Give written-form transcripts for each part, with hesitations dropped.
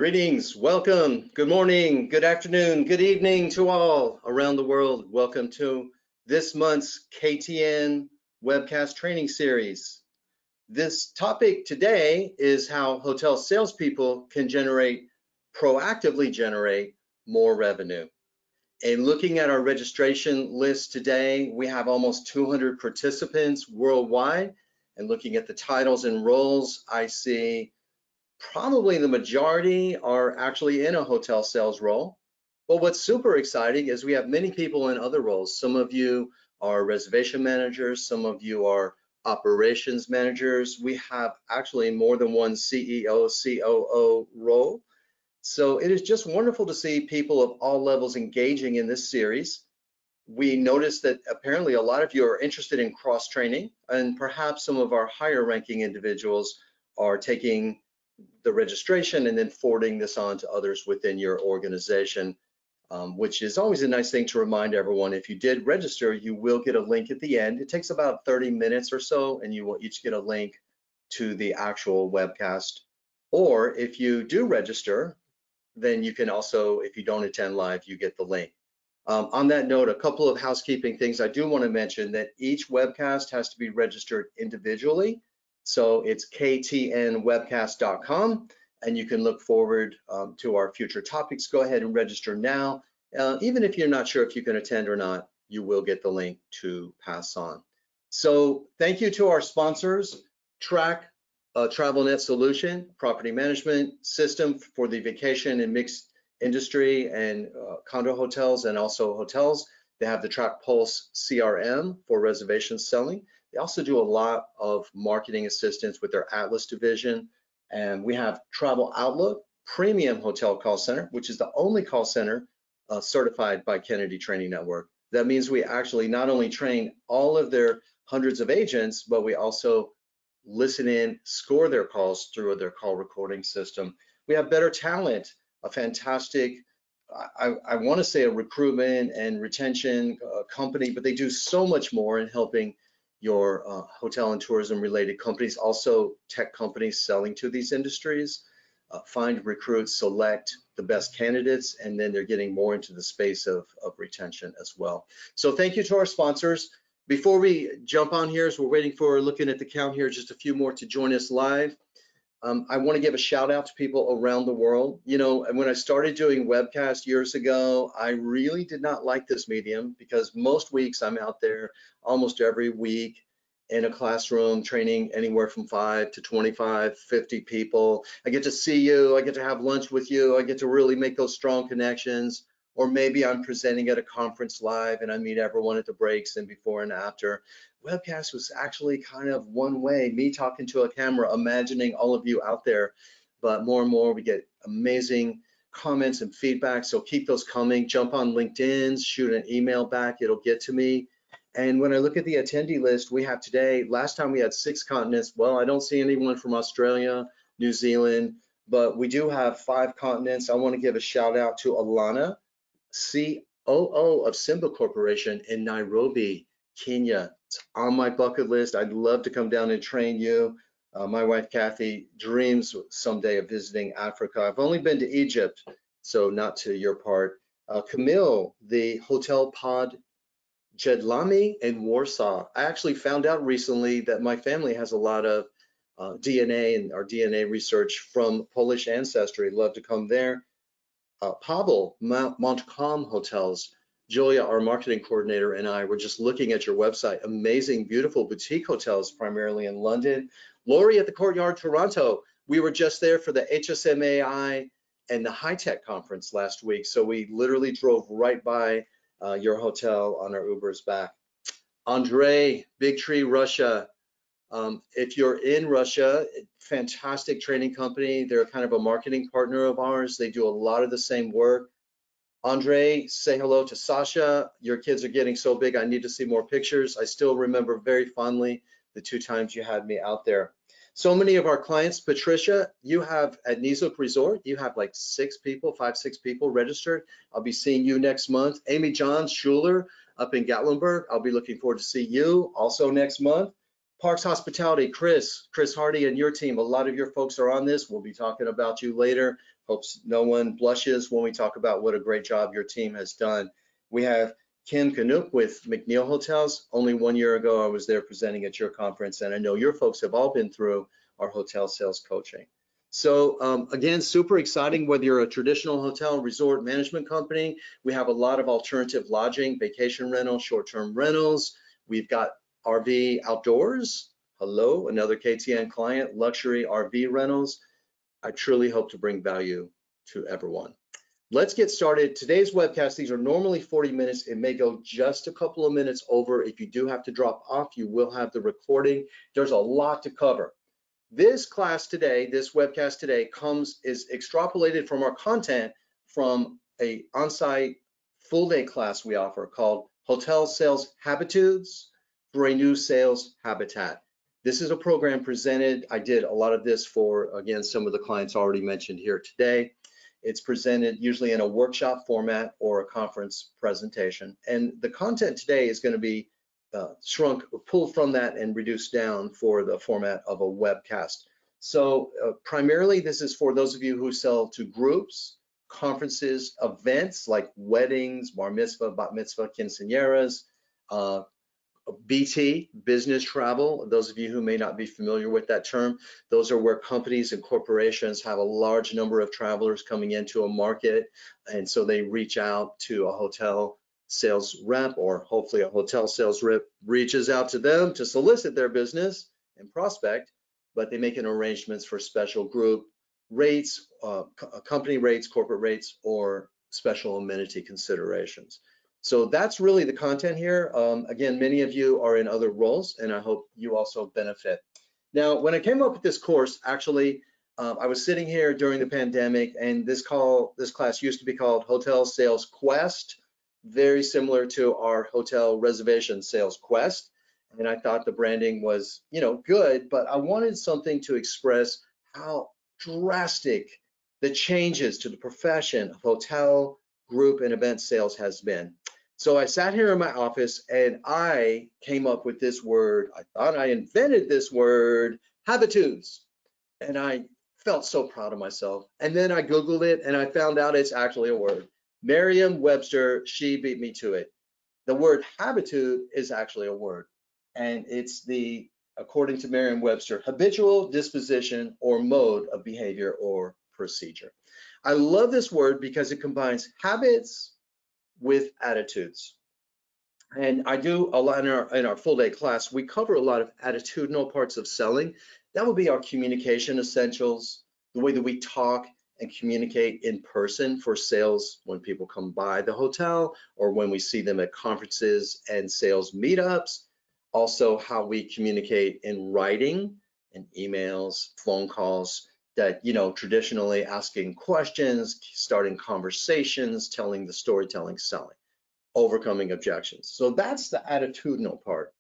Greetings, welcome, good morning, good afternoon, good evening to all around the world. Welcome to this month's KTN webcast training series. This topic today is how hotel salespeople can proactively generate more revenue. And looking at our registration list today, we have almost 200 participants worldwide. And looking at the titles and roles, I see probably the majority are actually in a hotel sales role. But what's super exciting is we have many people in other roles. Some of you are reservation managers, some of you are operations managers. We have actually more than one CEO, COO role. So it is just wonderful to see people of all levels engaging in this series. We noticed that apparently a lot of you are interested in cross-training, and perhaps some of our higher ranking individuals are taking the registration and then forwarding this on to others within your organization, which is always a nice thing to remind everyone. If you did register, you will get a link at the end. It takes about 30 minutes or so, and you will each get a link to the actual webcast. Or if you do register, then you can also, if you don't attend live, you get the link. On that note, a couple of housekeeping things. I do want to mention that each webcast has to be registered individually. So it's ktnwebcast.com, and you can look forward to our future topics. Go ahead and register now. Even if you're not sure if you can attend or not, you will get the link to pass on. So thank you to our sponsors, Track, TravelNet Solution, property management system for the vacation and mixed industry and condo hotels and also hotels. They have the Track Pulse CRM for reservation selling. They also do a lot of marketing assistance with their Atlas division. And we have Travel Outlook Premium Hotel Call Center, which is the only call center certified by Kennedy Training Network. That means we actually not only train all of their hundreds of agents, but we also listen in, score their calls through their call recording system. We have Better Talent, a fantastic, I want to say a recruitment and retention company, but they do so much more in helping your hotel and tourism related companies, also tech companies selling to these industries, find, recruit, select the best candidates, and then they're getting more into the space of retention as well. So thank you to our sponsors. Before we jump on here, as we're waiting for looking at the count here, just a few more to join us live. I want to give a shout out to people around the world. You know, when I started doing webcasts years ago, I really did not like this medium because most weeks I'm out there almost every week in a classroom training anywhere from 5 to 25, 50 people. I get to see you, I get to have lunch with you, I get to really make those strong connections. Or maybe I'm presenting at a conference live and I meet everyone at the breaks and before and after. Webcast was actually kind of one way, me talking to a camera, imagining all of you out there. But more and more we get amazing comments and feedback. So keep those coming. Jump on LinkedIn, shoot an email back, it'll get to me. And when I look at the attendee list we have today, last time we had 6 continents. Well, I don't see anyone from Australia, New Zealand, but we do have 5 continents. I want to give a shout out to Alana, COO of Simba Corporation in Nairobi, Kenya. It's on my bucket list. I'd love to come down and train you. My wife, Kathy, dreams someday of visiting Africa. I've only been to Egypt, so not to your part. Camille, the Hotel Pod Jedlami in Warsaw. I actually found out recently that my family has a lot of DNA and our DNA research from Polish ancestry. Love to come there. Pavel, Montcalm Hotels. Julia, our marketing coordinator, and I were just looking at your website. Amazing, beautiful boutique hotels, primarily in London. Lori at the Courtyard, Toronto. We were just there for the HSMAI and the High Tech Conference last week. So we literally drove right by your hotel on our Ubers back. Andre, Big Tree, Russia. If you're in Russia, fantastic training company. They're kind of a marketing partner of ours. They do a lot of the same work. Andre, say hello to Sasha. Your kids are getting so big, I need to see more pictures. I still remember very fondly the 2 times you had me out there. So many of our clients, Patricia, you have at Nizuc Resort, you have like 6 people, 5, 6 people registered. I'll be seeing you next month. Amy John Schuler up in Gatlinburg, I'll be looking forward to see you also next month. Parks Hospitality, Chris Hardy and your team, a lot of your folks are on this. We'll be talking about you later. Hopes no one blushes when we talk about what a great job your team has done. We have Kim Canuck with McNeil Hotels. Only 1 year ago, I was there presenting at your conference, and I know your folks have all been through our hotel sales coaching. So again, super exciting, whether you're a traditional hotel resort management company. We have a lot of alternative lodging, vacation rentals, short-term rentals. We've got RV outdoors. Hello, another KTN client, luxury RV rentals. I truly hope to bring value to everyone. Let's get started. Today's webcast, these are normally 40 minutes. It may go just a couple of minutes over. If you do have to drop off, you will have the recording. There's a lot to cover. This class today, this webcast today is extrapolated from our content from a on-site full day class we offer called Hotel Sales Habitudes for a New Sales Habitat. This is a program presented. I did a lot of this for, again, some of the clients already mentioned here today. It's presented usually in a workshop format or a conference presentation. And the content today is going to be shrunk, pulled from that and reduced down for the format of a webcast. So primarily this is for those of you who sell to groups, conferences, events like weddings, bar mitzvah, bat mitzvah, quinceañeras, BT, business travel. Those of you who may not be familiar with that term, those are where companies and corporations have a large number of travelers coming into a market, and so they reach out to a hotel sales rep, or hopefully a hotel sales rep reaches out to them to solicit their business and prospect, but they make arrangements for special group rates, company rates, corporate rates, or special amenity considerations. So that's really the content here. Again, many of you are in other roles, and I hope you also benefit. Now, when I came up with this course, actually, I was sitting here during the pandemic, and this class used to be called Hotel Sales Quest, very similar to our hotel reservation sales quest. And I thought the branding was, good, but I wanted something to express how drastic the changes to the profession of hotel, group, and event sales has been. So I sat here in my office and I came up with this word. I thought I invented this word, habitudes. And I felt so proud of myself. And then I Googled it and I found out it's actually a word. Merriam-Webster, she beat me to it. The word habitude is actually a word. And it's according to Merriam-Webster, habitual disposition or mode of behavior or procedure. I love this word because it combines habits with attitudes. And I do a lot in our full day class. We cover a lot of attitudinal parts of selling. That would be our communication essentials, the way that we talk and communicate in person for sales when people come by the hotel or when we see them at conferences and sales meetups. Also, how we communicate in writing, in emails, phone calls, that, traditionally asking questions, starting conversations, telling the story, selling, overcoming objections. So that's the attitudinal part.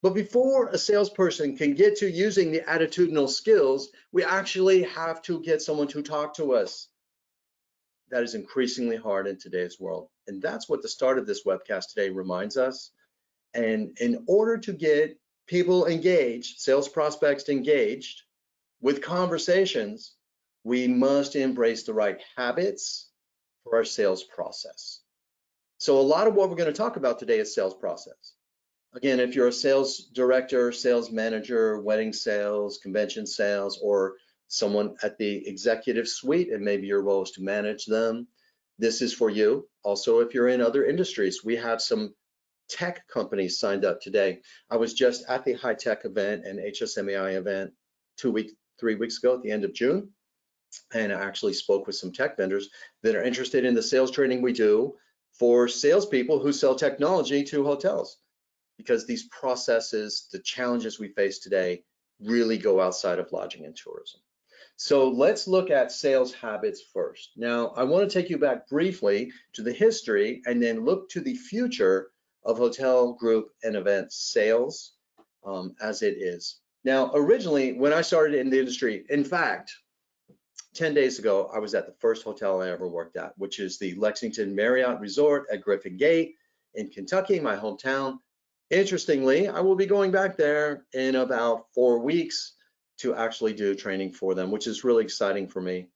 But before a salesperson can get to using the attitudinal skills, we actually have to get someone to talk to us. That is increasingly hard in today's world. And that's what the start of this webcast today reminds us. And in order to get people engaged, sales prospects engaged with conversations, we must embrace the right habits for our sales process. So a lot of what we're going to talk about today is sales process. Again, if you're a sales director, sales manager, wedding sales, convention sales, or someone at the executive suite, and maybe your role is to manage them, this is for you. Also, if you're in other industries, we have some tech companies signed up today. I was just at the high tech event and HSMAI event 3 weeks ago at the end of June, and I actually spoke with some tech vendors that are interested in the sales training we do for salespeople who sell technology to hotels, because these processes, the challenges we face today, really go outside of lodging and tourism. So let's look at sales habits first. Now, I want to take you back briefly to the history and then look to the future of hotel, group, and event sales as it is. Now, originally, when I started in the industry, in fact, 10 days ago, I was at the first hotel I ever worked at, which is the Lexington Marriott Resort at Griffin Gate in Kentucky, my hometown. Interestingly, I will be going back there in about 4 weeks to actually do training for them, which is really exciting for me.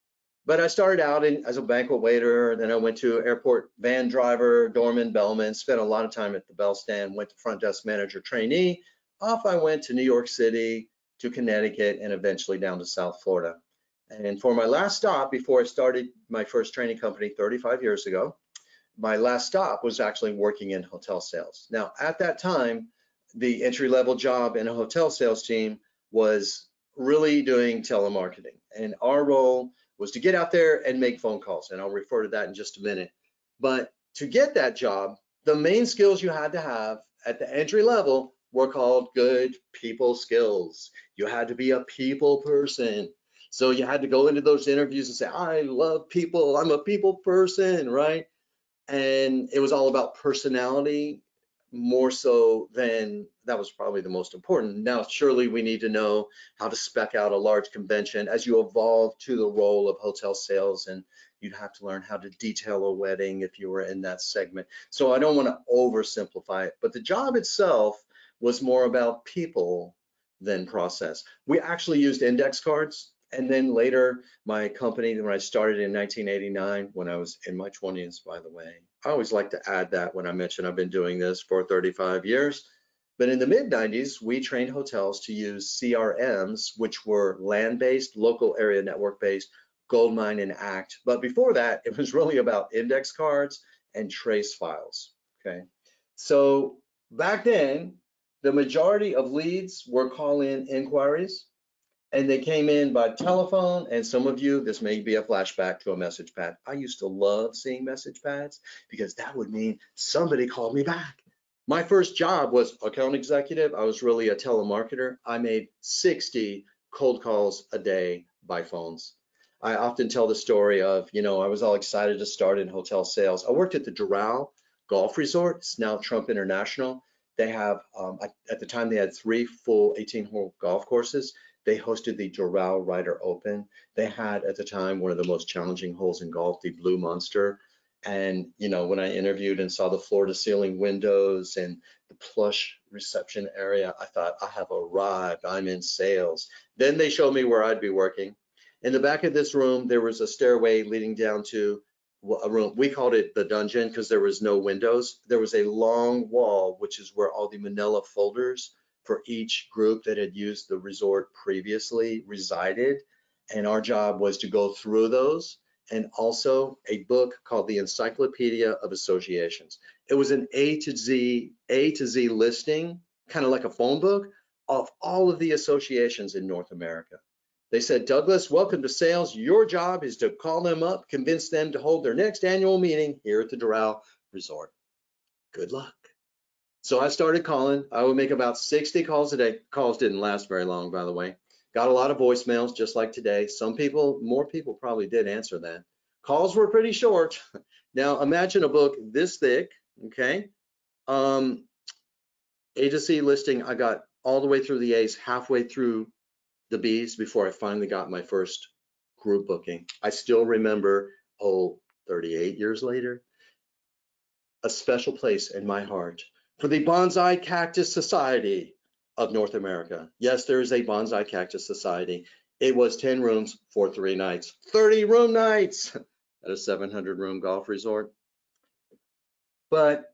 But I started out as a banquet waiter, then I went to airport van driver, doorman, bellman, spent a lot of time at the bell stand, went to front desk manager trainee. Off I went to New York City, to Connecticut, and eventually down to South Florida. And for my last stop, before I started my first training company 35 years ago, my last stop was actually working in hotel sales. Now, at that time, the entry-level job in a hotel sales team was really doing telemarketing. And our role was to get out there and make phone calls. And I'll refer to that in just a minute. But to get that job, the main skills you had to have at the entry level were called good people skills. You had to be a people person. So you had to go into those interviews and say, I love people, I'm a people person, right? And it was all about personality more so than that was probably the most important. Now, surely we need to know how to spec out a large convention as you evolve to the role of hotel sales, and you'd have to learn how to detail a wedding if you were in that segment. So I don't want to oversimplify it, but the job itself was more about people than process. We actually used index cards. And then later, my company, when I started in 1989, when I was in my 20s, by the way, I always like to add that when I mention I've been doing this for 35 years. But in the mid 90s, we trained hotels to use CRMs, which were land-based, local area network-based, Goldmine and ACT. But before that, it was really about index cards and trace files, okay? So back then, the majority of leads were call-in inquiries, and they came in by telephone. And some of you, this may be a flashback to a message pad. I used to love seeing message pads because that would mean somebody called me back. My first job was account executive. I was really a telemarketer. I made 60 cold calls a day by phones. I often tell the story of, I was all excited to start in hotel sales. I worked at the Doral Golf Resort. It's now Trump International. They have, at the time, they had 3 full 18-hole golf courses. They hosted the Doral Ryder Open. They had, at the time, one of the most challenging holes in golf, the Blue Monster. And, when I interviewed and saw the floor-to-ceiling windows and the plush reception area, I thought, I have arrived. I'm in sales. Then they showed me where I'd be working. In the back of this room, there was a stairway leading down to a room. We called it the dungeon because there was no windows. There was a long wall, which is where all the manila folders for each group that had used the resort previously resided. And our job was to go through those, and also a book called the Encyclopedia of Associations. It was an A to Z listing, kind of like a phone book of all of the associations in North America. They said, Douglas, welcome to sales. Your job is to call them up, convince them to hold their next annual meeting here at the Doral Resort. Good luck. So I started calling. I would make about 60 calls a day. Calls didn't last very long, by the way. Got a lot of voicemails, just like today. More people probably did answer that. Calls were pretty short. Now imagine a book this thick, okay? A to C listing, I got all the way through the A's, halfway through the B's before I finally got my first group booking. I still remember, 38 years later, a special place in my heart for the Bonsai Cactus Society of North America. Yes, there is a Bonsai Cactus Society. It was 10 rooms for 3 nights, 30 room nights at a 700-room golf resort. But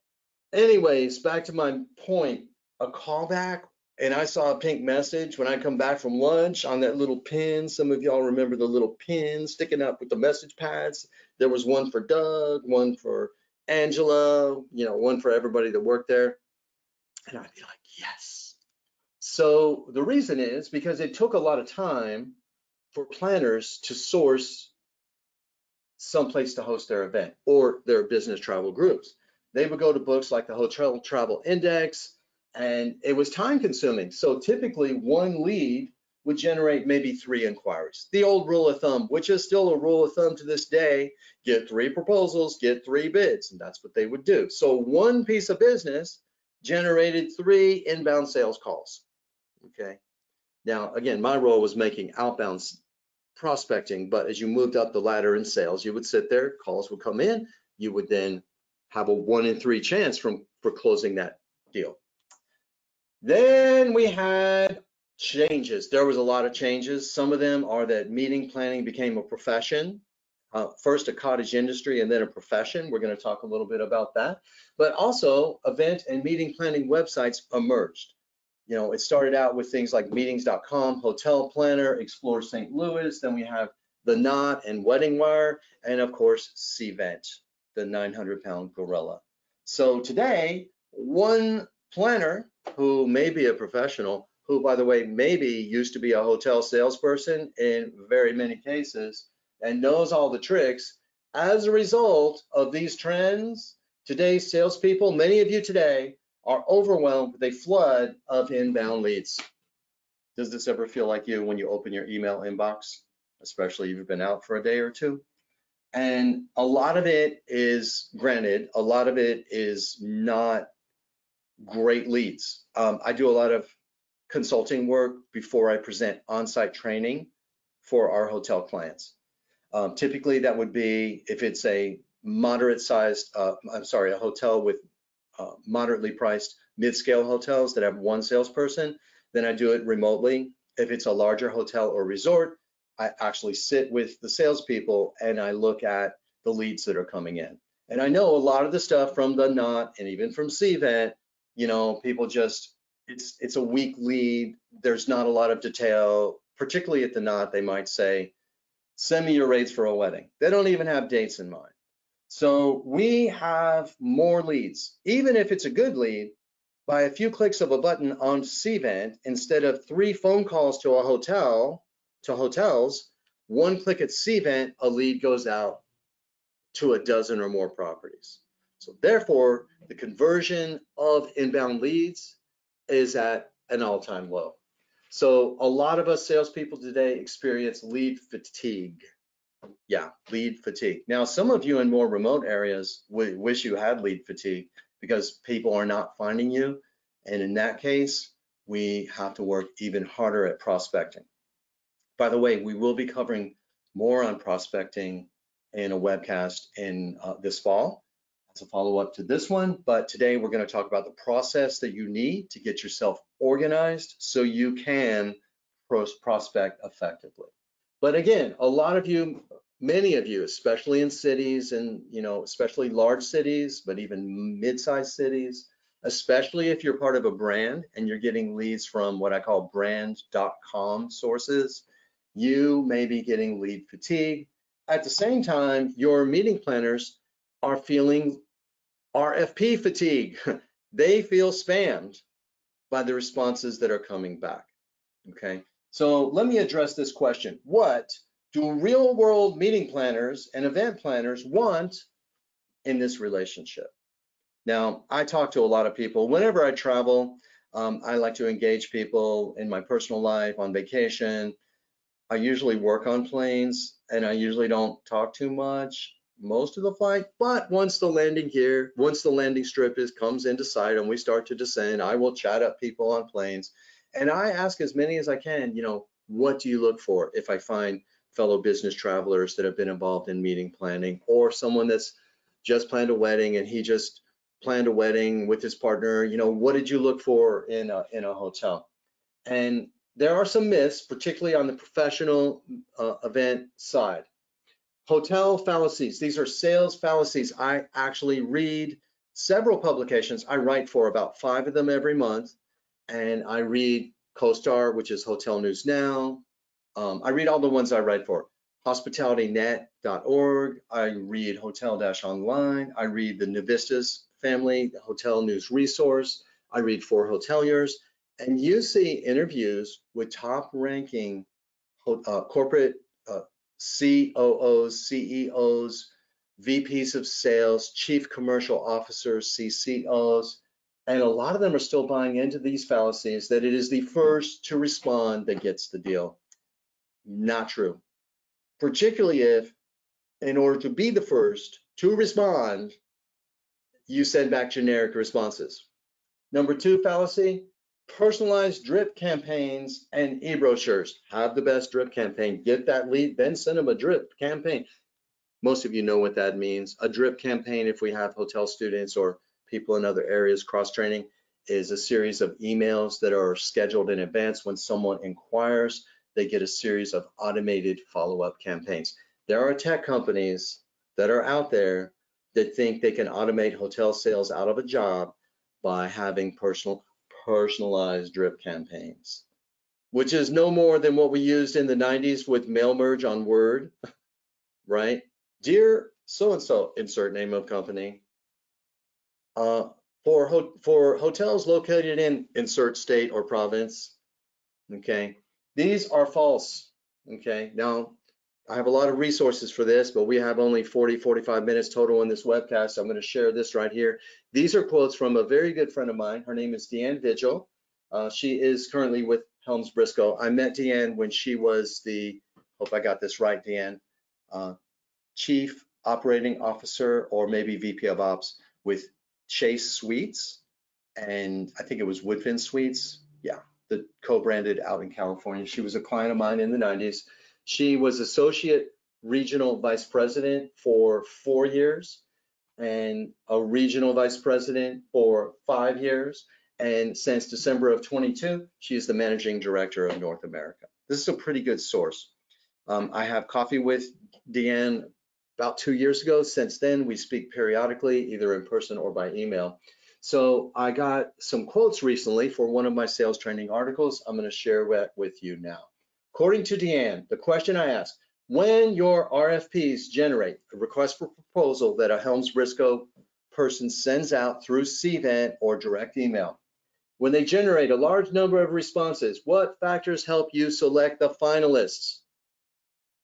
anyways, back to my point, a callback, and I saw a pink message when I come back from lunch on that little pin. Some of y'all remember the little pin sticking up with the message pads. There was one for Doug, one for Angela, one for everybody that worked there. And I'd be like, yes. So the reason is because it took a lot of time for planners to source someplace to host their event or their business travel groups. They would go to books like the Hotel Travel Index, and it was time consuming. So typically one lead would generate maybe 3 inquiries. The old rule of thumb, which is still a rule of thumb to this day, get 3 proposals, get 3 bids, and that's what they would do. So one piece of business generated 3 inbound sales calls, okay? Now, again, my role was making outbound prospecting, but as you moved up the ladder in sales, you would sit there, calls would come in, you would then have a 1 in 3 chance for closing that deal. Then we had changes. There was a lot of changes. Some of them are that meeting planning became a profession. first a cottage industry and then a profession. We're going to talk a little bit about that. But also event and meeting planning websites emerged. You know, it started out with things like meetings.com, Hotel Planner, Explore St. Louis. Then we have The Knot and Wedding Wire, and of course, Cvent, the 900-pound gorilla. So today, one planner who may be a professional, who, by the way, maybe used to be a hotel salesperson in very many cases, and knows all the tricks. As a result of these trends, today's salespeople, many of you today, are overwhelmed with a flood of inbound leads. Does this ever feel like you when you open your email inbox, especially if you've been out for a day or two? And a lot of it is, granted, a lot of it is not great leads. I do a lot of consulting work before I present on-site training for our hotel clients. Typically that would be if it's a moderate sized, a hotel with moderately priced mid-scale hotels that have one salesperson, then I do it remotely. If it's a larger hotel or resort, I actually sit with the salespeople and I look at the leads that are coming in. And I know a lot of the stuff from The Knot and even from Cvent, you know, people just, it's a weak lead. There's not a lot of detail, particularly at The Knot. They might say, send me your rates for a wedding. They don't even have dates in mind. So we have more leads, even if it's a good lead, by a few clicks of a button on Cvent. Instead of 3 phone calls to a hotel, to hotels, 1 click at Cvent, a lead goes out to a dozen or more properties. So therefore, the conversion of inbound leads is at an all-time low. So a lot of us salespeople today experience lead fatigue. Yeah, lead fatigue. Now, some of you in more remote areas wish you had lead fatigue because people are not finding you. And in that case, we have to work even harder at prospecting. By the way, we will be covering more on prospecting in a webcast in this fall as a follow-up to this one. But today we're going to talk about the process that you need to get yourself organized so you can prospect effectively. But again, a lot of you, many of you, especially in cities and, you know, especially large cities, but even mid-sized cities, especially if you're part of a brand and you're getting leads from what I call brand.com sources, you may be getting lead fatigue. At the same time, your meeting planners are feeling RFP fatigue. They feel spammed by the responses that are coming back, okay? So let me address this question. What do real world meeting planners and event planners want in this relationship? Now, I talk to a lot of people. Whenever I travel, I like to engage people in my personal life, on vacation. I usually work on planes and I usually don't talk too much most of the flight, but once the landing strip comes into sight and we start to descend, I will chat up people on planes and I ask as many as I can, you know, what do you look for? If I find fellow business travelers that have been involved in meeting planning, or someone that's just planned a wedding and he just planned a wedding with his partner, you know, what did you look for in a hotel? And there are some myths, particularly on the professional event side. Hotel fallacies. These are sales fallacies. I actually read several publications. I write for about 5 of them every month. And I read CoStar, which is Hotel News Now. I read all the ones I write for. Hospitalitynet.org. I read Hotel-Online. I read the Navistas family, the Hotel News Resource. I read For Hoteliers. And you see interviews with top-ranking corporate COOs, CEOs, VPs of sales, chief commercial officers, CCOs, and a lot of them are still buying into these fallacies that it is the first to respond that gets the deal. Not true. Particularly if, in order to be the first to respond, you send back generic responses. Number 2 fallacy, personalized drip campaigns and e-brochures. Have the best drip campaign. Get that lead, then send them a drip campaign. Most of you know what that means. A drip campaign, if we have hotel students or people in other areas cross-training, is a series of emails that are scheduled in advance. When someone inquires, they get a series of automated follow-up campaigns. There are tech companies that are out there that think they can automate hotel sales out of a job by having personalized drip campaigns, which is no more than what we used in the 90s with mail merge on Word, right? Dear so-and-so, insert name of company, for hotels located in insert state or province, okay? These are false, okay? Now, I have a lot of resources for this, but we have only 45 minutes total in this webcast. So I'm going to share this right here. These are quotes from a very good friend of mine. Her name is Deanne Vigil. She is currently with Helms Briscoe. I met Deanne when she was the, hope I got this right, Deanne, Chief Operating Officer or maybe VP of Ops with Chase Suites. And I think it was Woodfin Suites. Yeah, the co-branded out in California. She was a client of mine in the 90s. She was Associate Regional Vice President for 4 years and a Regional Vice President for 5 years. And since December of 22, she is the Managing Director of North America. This is a pretty good source. I have coffee with Deanne about 2 years ago. Since then, we speak periodically, either in person or by email. So I got some quotes recently for one of my sales training articles. I'm going to share that with you now. According to Deanne, the question I asked, when your RFPs generate a request for proposal that a Helms Briscoe person sends out through CVent or direct email, when they generate a large number of responses, what factors help you select the finalists?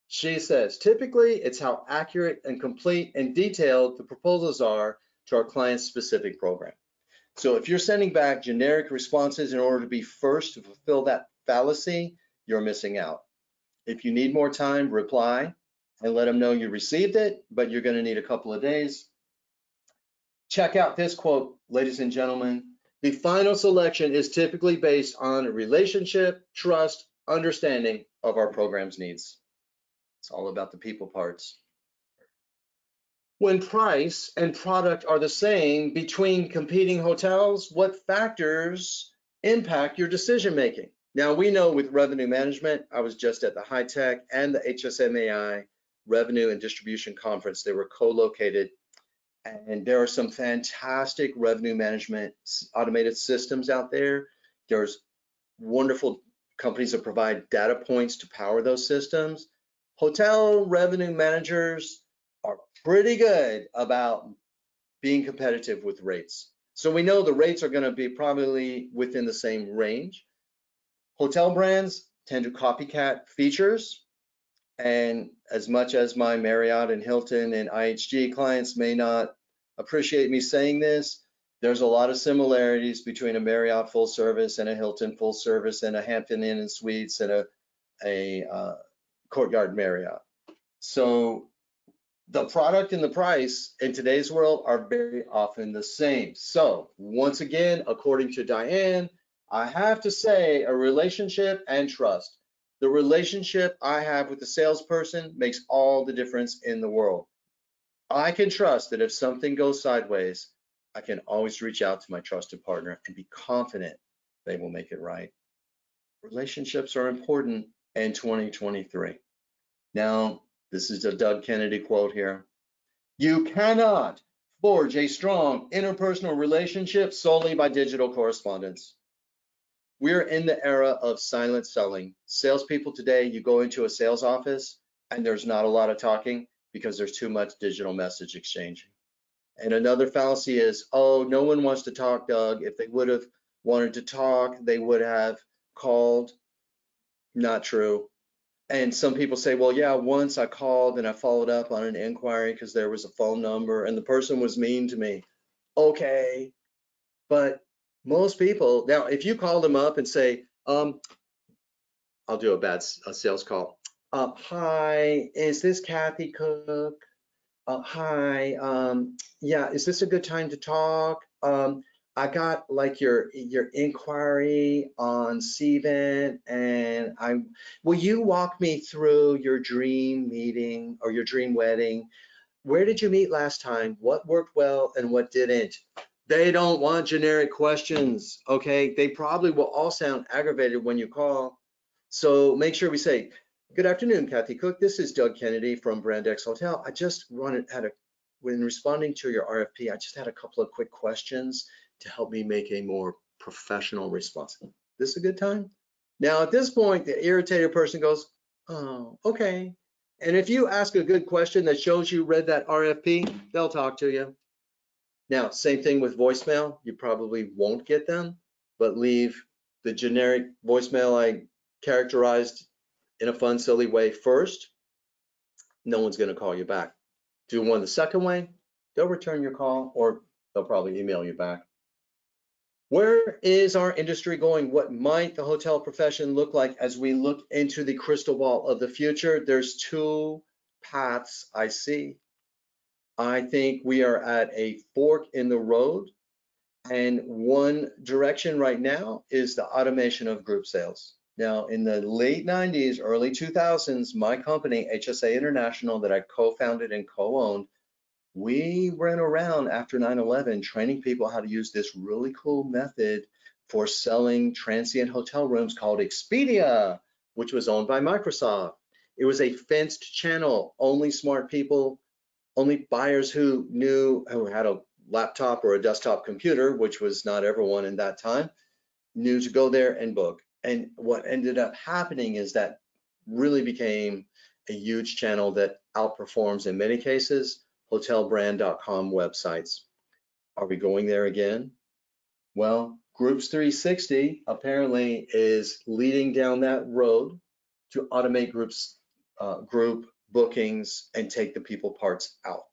She says, typically it's how accurate and complete and detailed the proposals are to our client's specific program. So if you're sending back generic responses in order to be first to fulfill that fallacy, you're missing out. If you need more time, reply and let them know you received it, but you're going to need a couple of days. Check out this quote, ladies and gentlemen. The final selection is typically based on a relationship, trust, understanding of our program's needs. It's all about the people parts. When price and product are the same between competing hotels, what factors impact your decision making? Now, we know with revenue management, I was just at the High Tech and the HSMAI Revenue and Distribution Conference. They were co-located, and there are some fantastic revenue management automated systems out there. There's wonderful companies that provide data points to power those systems. Hotel revenue managers are pretty good about being competitive with rates. So we know the rates are going to be probably within the same range. Hotel brands tend to copycat features, and as much as my Marriott and Hilton and IHG clients may not appreciate me saying this, there's a lot of similarities between a Marriott full service and a Hilton full service and a Hampton Inn and Suites and a Courtyard Marriott. So the product and the price in today's world are very often the same. So once again, according to Diane, I have to say a relationship and trust. The relationship I have with the salesperson makes all the difference in the world. I can trust that if something goes sideways, I can always reach out to my trusted partner and be confident they will make it right. Relationships are important in 2023. Now, this is a Doug Kennedy quote here. You cannot forge a strong interpersonal relationship solely by digital correspondence. We're in the era of silent selling. Salespeople today, you go into a sales office and there's not a lot of talking because there's too much digital message exchanging. And another fallacy is, oh, no one wants to talk, Doug. If they would have wanted to talk, they would have called. Not true. And some people say, well, yeah, once I called and I followed up on an inquiry because there was a phone number and the person was mean to me. Okay, but most people, now if you call them up and say, I'll do a sales call. Hi, is this Kathy Cook? Hi, yeah, is this a good time to talk? I got like your inquiry on CVent, and will you walk me through your dream meeting or your dream wedding? Where did you meet last time? What worked well and what didn't? They don't want generic questions, okay? They probably will all sound aggravated when you call. So make sure we say, Good afternoon, Kathy Cook. This is Doug Kennedy from Brand X Hotel. When responding to your RFP, I just had a couple of quick questions to help me make a more professional response. This is a good time? Now, at this point, the irritated person goes, oh, okay. And if you ask a good question that shows you read that RFP, they'll talk to you. Now, same thing with voicemail. You probably won't get them, but leave the generic voicemail I characterized in a fun, silly way first. No one's going to call you back. Do one the second way, they'll return your call or they'll probably email you back. Where is our industry going? What might the hotel profession look like as we look into the crystal ball of the future? There's two paths I see. I think we are at a fork in the road, and one direction right now is the automation of group sales. Now, in the late 90s, early 2000s, my company, HSA International, that I co-founded and co-owned, we ran around after 9/11 training people how to use this really cool method for selling transient hotel rooms called Expedia, which was owned by Microsoft. It was a fenced channel, only smart people, only buyers who had a laptop or a desktop computer, which was not everyone in that time, knew to go there and book. And what ended up happening is that really became a huge channel that outperforms, in many cases, hotelbrand.com websites. Are we going there again? Well, Groups 360 apparently is leading down that road to automate group bookings and take the people parts out.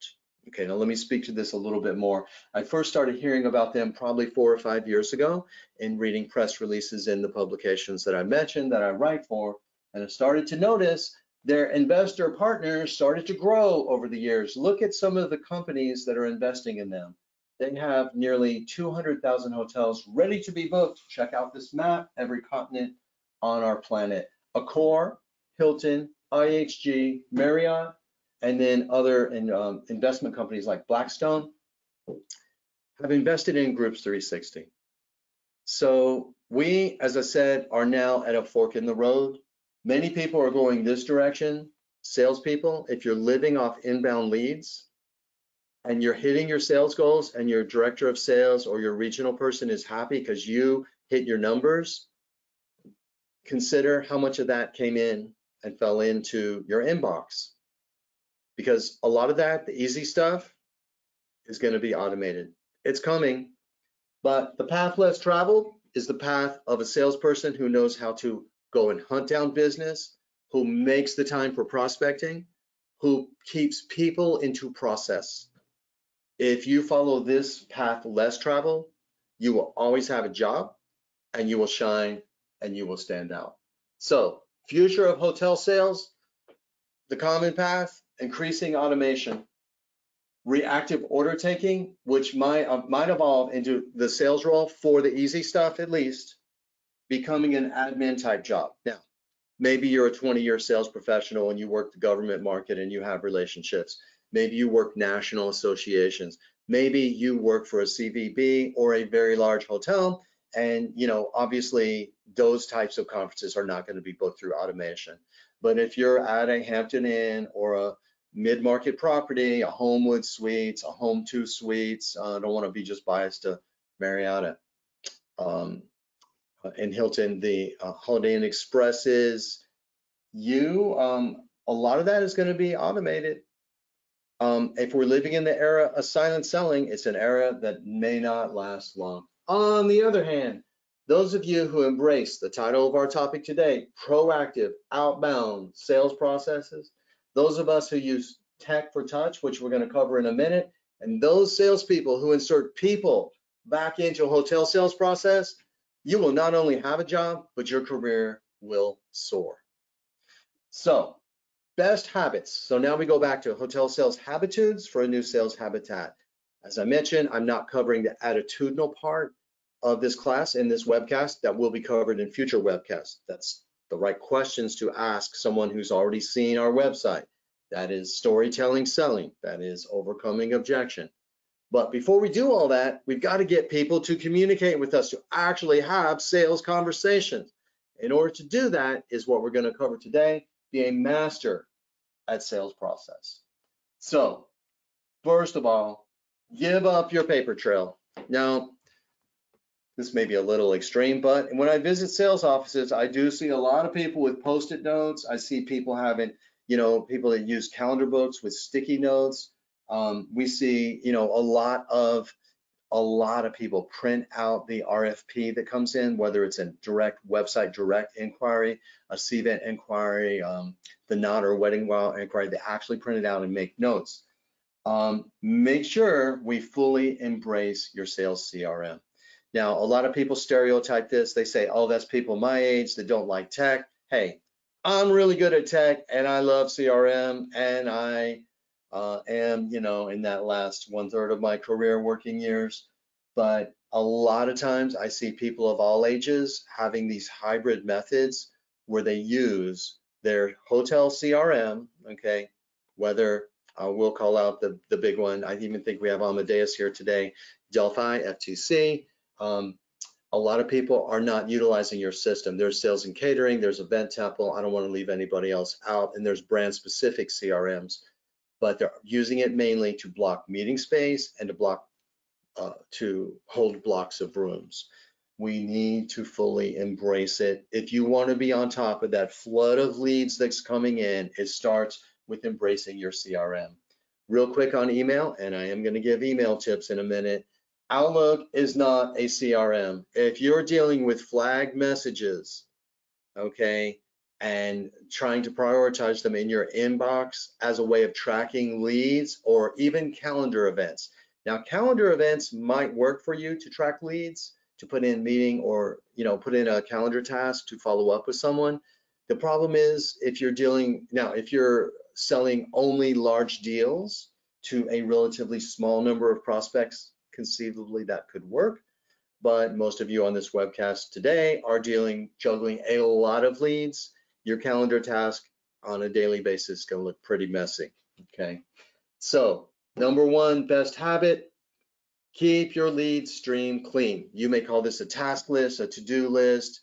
Okay, now let me speak to this a little bit more. I first started hearing about them probably 4 or 5 years ago in reading press releases in the publications that I mentioned that I write for, and I started to notice their investor partners started to grow over the years. Look at some of the companies that are investing in them. They have nearly 200,000 hotels ready to be booked. Check out this map, every continent on our planet. Accor, Hilton, IHG, Marriott, and then other investment companies like Blackstone have invested in Groups 360. So we, as I said, are now at a fork in the road. Many people are going this direction. Salespeople, if you're living off inbound leads and you're hitting your sales goals and your director of sales or your regional person is happy because you hit your numbers, consider how much of that came in and fell into your inbox. Because a lot of that, the easy stuff, is going to be automated. It's coming, but the path less traveled is the path of a salesperson who knows how to go and hunt down business, who makes the time for prospecting, who keeps people into process. If you follow this path less traveled, you will always have a job and you will shine and you will stand out. So, future of hotel sales, the common path, increasing automation, reactive order taking, which might evolve into the sales role for the easy stuff, at least becoming an admin type job. Now, maybe you're a 20-year sales professional and you work the government market and you have relationships. Maybe you work national associations. Maybe you work for a CVB or a very large hotel, and obviously those types of conferences are not going to be booked through automation. But if you're at a Hampton Inn or a mid-market property, a Homewood Suites, a Home 2 Suites, I don't want to be just biased to Marriott and Hilton, the Holiday Inn Expresses, a lot of that is going to be automated. If we're living in the era of silent selling, it's an era that may not last long. On the other hand, those of you who embrace the title of our topic today, proactive, outbound sales processes, those of us who use tech for touch, which we're going to cover in a minute, and those salespeople who insert people back into a hotel sales process, you will not only have a job, but your career will soar. So, best habits. So now we go back to hotel sales habitudes for a new sales habitat. As I mentioned, I'm not covering the attitudinal part of this class in this webcast. That will be covered in future webcasts. That's the right questions to ask someone who's already seen our website. That is storytelling selling. That is overcoming objection. But before we do all that, we've got to get people to communicate with us, to actually have sales conversations. In order to do that is what we're going to cover today. be a master at sales process. So first of all, give up your paper trail. Now, this may be a little extreme, but when I visit sales offices, I do see a lot of people with Post-it notes. I see people having, people that use calendar books with sticky notes. We see, a lot of people print out the RFP that comes in, whether it's a direct website, direct inquiry, a CVent inquiry, the not or wedding wow inquiry. They actually print it out and make notes. Make sure we fully embrace your sales CRM. Now, a lot of people stereotype this. They say, oh, that's people my age that don't like tech. Hey, I'm really good at tech and I love CRM, and I am, in that last 1/3 of my career working years. But a lot of times I see people of all ages having these hybrid methods where they use their hotel CRM, okay, whether we'll call out the big one. I even think we have Amadeus here today, Delphi, FTC. A lot of people are not utilizing your system. There's sales and catering, there's Event Temple. I don't want to leave anybody else out, and there's brand specific CRMs, but they're using it mainly to block meeting space and to hold blocks of rooms. We need to fully embrace it. If you want to be on top of that flood of leads that's coming in, it starts with embracing your CRM. Real quick on email, and I am going to give email tips in a minute. Outlook is not a CRM. If you're dealing with flagged messages, okay, and trying to prioritize them in your inbox as a way of tracking leads or even calendar events. Now, calendar events might work for you to track leads, to put in meeting or, put in a calendar task to follow up with someone. The problem is if you're selling only large deals to a relatively small number of prospects, conceivably that could work. But most of you on this webcast today are juggling a lot of leads. Your calendar task on a daily basis is going to look pretty messy. Okay. So number one, best habit, keep your lead stream clean. You may call this a task list, a to-do list.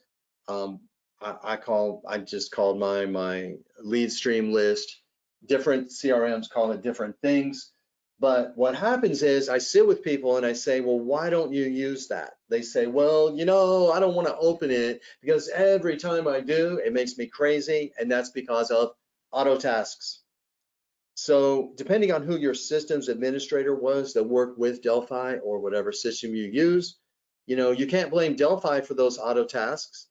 I just called mine my lead stream list. Different CRMs call it different things. But what happens is I sit with people and I say, well, why don't you use that? They say, well, I don't want to open it because every time I do, it makes me crazy. And that's because of auto tasks. So depending on who your systems administrator was that worked with Delphi or whatever system you use, you can't blame Delphi for those auto tasks.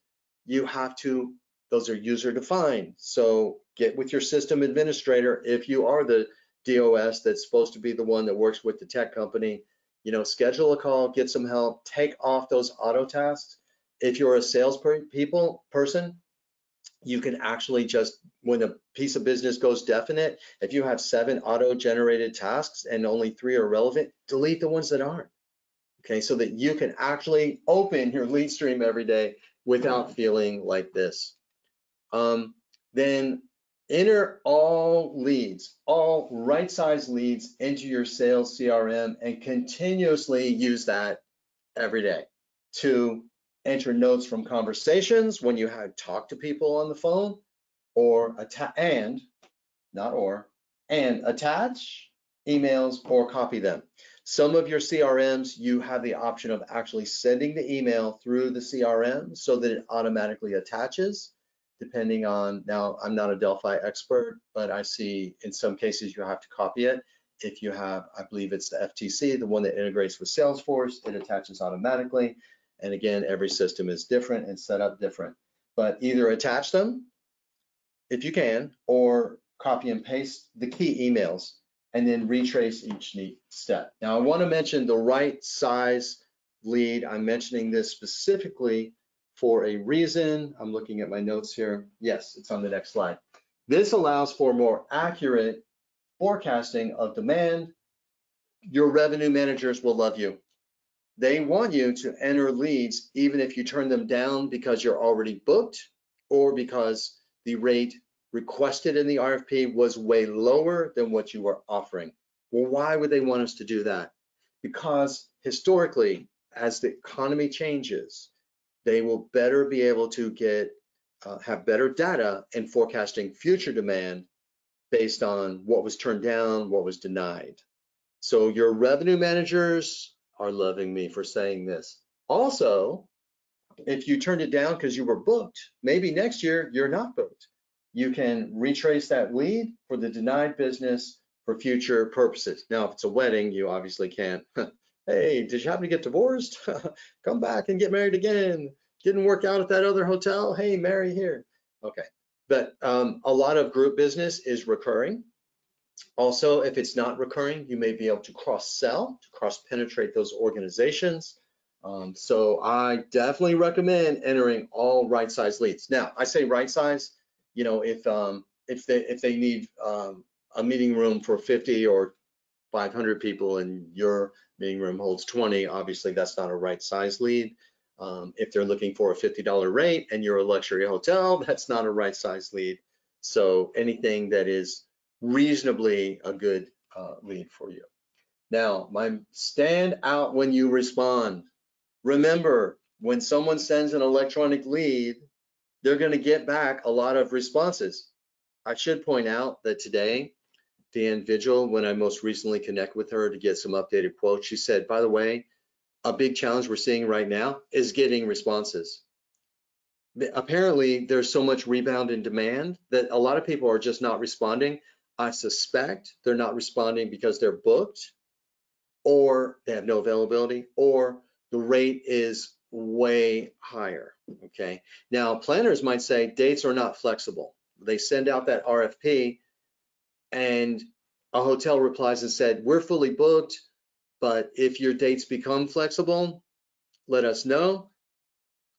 Those are user defined. So get with your system administrator. If you are the DOS that's supposed to be the one that works with the tech company, schedule a call, get some help, take off those auto tasks. If you're a person, you can actually just, when a piece of business goes definite, if you have 7 auto-generated tasks and only 3 are relevant, delete the ones that aren't. Okay, so that you can actually open your lead stream every day without feeling like this. Then enter all leads, all right-sized leads into your sales CRM and continuously use that every day to enter notes from conversations when you have talked to people on the phone, and attach emails or copy them. Some of your CRMs, you have the option of actually sending the email through the CRM so that it automatically attaches, depending on, now I'm not a Delphi expert, but I see in some cases you have to copy it. If you have, I believe it's the FTC, the one that integrates with Salesforce, it attaches automatically. And again, every system is different and set up different. But either attach them if you can, or copy and paste the key emails and then retrace each step. Now I want to mention the right size lead. I'm mentioning this specifically for a reason. I'm looking at my notes here. Yes, it's on the next slide. This allows for more accurate forecasting of demand. Your revenue managers will love you. They want you to enter leads even if you turn them down because you're already booked or because the rate requested in the RFP was way lower than what you were offering. Well, why would they want us to do that? Because historically, as the economy changes, they will better be able to get have better data in forecasting future demand based on what was turned down, what was denied. So your revenue managers are loving me for saying this. Also, if you turned it down because you were booked, maybe next year you're not booked. You can retrace that lead for the denied business for future purposes. Now, if it's a wedding, you obviously can't. Hey, did you happen to get divorced? Come back and get married again. Didn't work out at that other hotel. Hey, marry here. Okay, but a lot of group business is recurring. Also, if it's not recurring, you may be able to cross-sell, to cross-penetrate those organizations. So I definitely recommend entering all right-size leads. Now, I say right-size, you know, if they need a meeting room for 50 or 500 people and your meeting room holds 20, obviously that's not a right-size lead. If they're looking for a $50 rate and you're a luxury hotel, that's not a right-size lead. So anything that is reasonably a good lead for you. Now, stand out when you respond. Remember, when someone sends an electronic lead, they're going to get back a lot of responses. I should point out that today, Dan Vigil, when I most recently connected with her to get some updated quotes, she said, by the way, a big challenge we're seeing right now is getting responses. Apparently, there's so much rebound in demand that a lot of people are just not responding. I suspect they're not responding because they're booked or they have no availability or the rate is way higher, okay? Now, planners might say dates are not flexible. They send out that RFP and a hotel replies and said, we're fully booked, but if your dates become flexible, let us know.